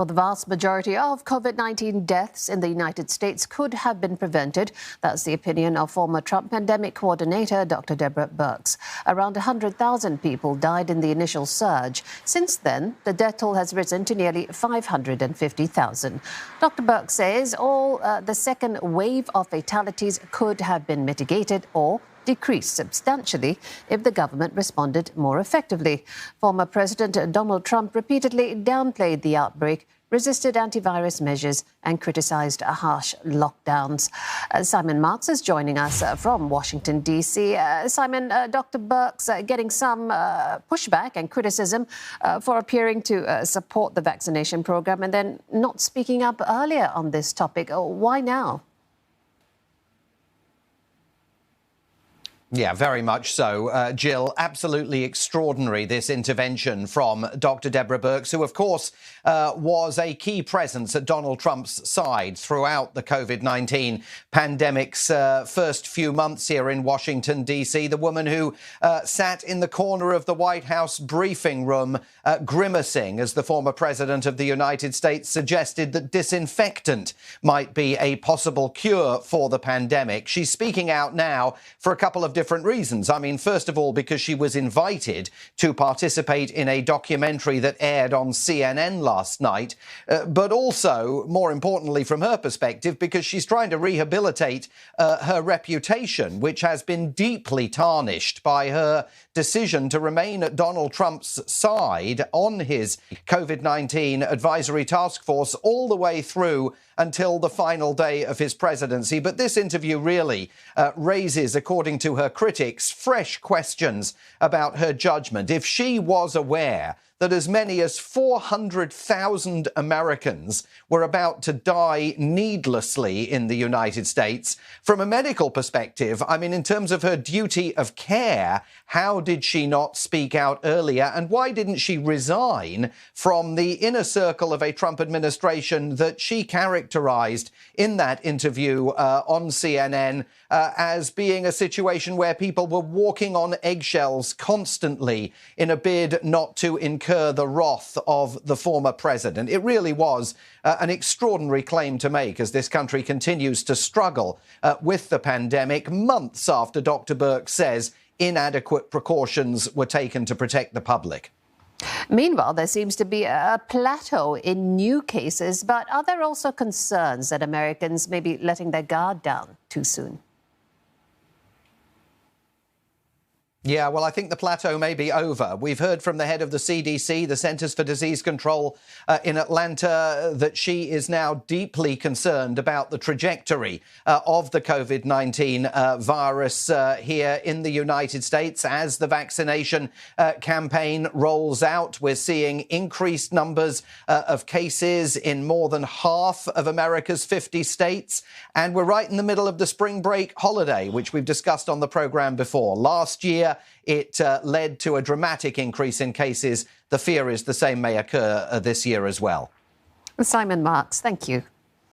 Well, the vast majority of COVID-19 deaths in the United States could have been prevented. That's the opinion of former Trump pandemic coordinator Dr Deborah Birx. Around 100,000 people died in the initial surge. Since then, the death toll has risen to nearly 550,000. Dr Birx says the second wave of fatalities could have been mitigated or decreased substantially if the government responded more effectively. Former President Donald Trump repeatedly downplayed the outbreak, resisted antivirus measures and criticised harsh lockdowns. Simon Marks is joining us from Washington, D.C. Simon, Dr Birx getting some pushback and criticism for appearing to support the vaccination program and then not speaking up earlier on this topic. Why now? Yeah, very much so. Jill, absolutely extraordinary, this intervention from Dr Deborah Birx, who, of course, was a key presence at Donald Trump's side throughout the COVID-19 pandemic's first few months here in Washington, D.C. The woman who sat in the corner of the White House briefing room grimacing as the former president of the United States suggested that disinfectant might be a possible cure for the pandemic. She's speaking out now for a couple of different reasons. I mean, first of all, because she was invited to participate in a documentary that aired on CNN last night, but also, more importantly from her perspective, because she's trying to rehabilitate her reputation, which has been deeply tarnished by her decision to remain at Donald Trump's side on his COVID-19 advisory task force all the way through until the final day of his presidency. But this interview really raises, according to her critics, fresh questions about her judgment. If she was aware that as many as 400,000 Americans were about to die needlessly in the United States, from a medical perspective, I mean, in terms of her duty of care, how did she not speak out earlier? And why didn't she resign from the inner circle of a Trump administration that she characterized in that interview on CNN as being a situation where people were walking on eggshells constantly in a bid not to incur the wrath of the former president? It really was an extraordinary claim to make as this country continues to struggle with the pandemic months after Dr. Birx says inadequate precautions were taken to protect the public. Meanwhile, there seems to be a plateau in new cases, but are there also concerns that Americans may be letting their guard down too soon? Yeah, well, I think the plateau may be over. We've heard from the head of the CDC, the Centers for Disease Control in Atlanta, that she is now deeply concerned about the trajectory of the COVID-19 virus here in the United States. As the vaccination campaign rolls out, we're seeing increased numbers of cases in more than half of America's 50 states. And we're right in the middle of the spring break holiday, which we've discussed on the program before. Last year, it led to a dramatic increase in cases. The fear is the same may occur this year as well. Simon Marks, thank you.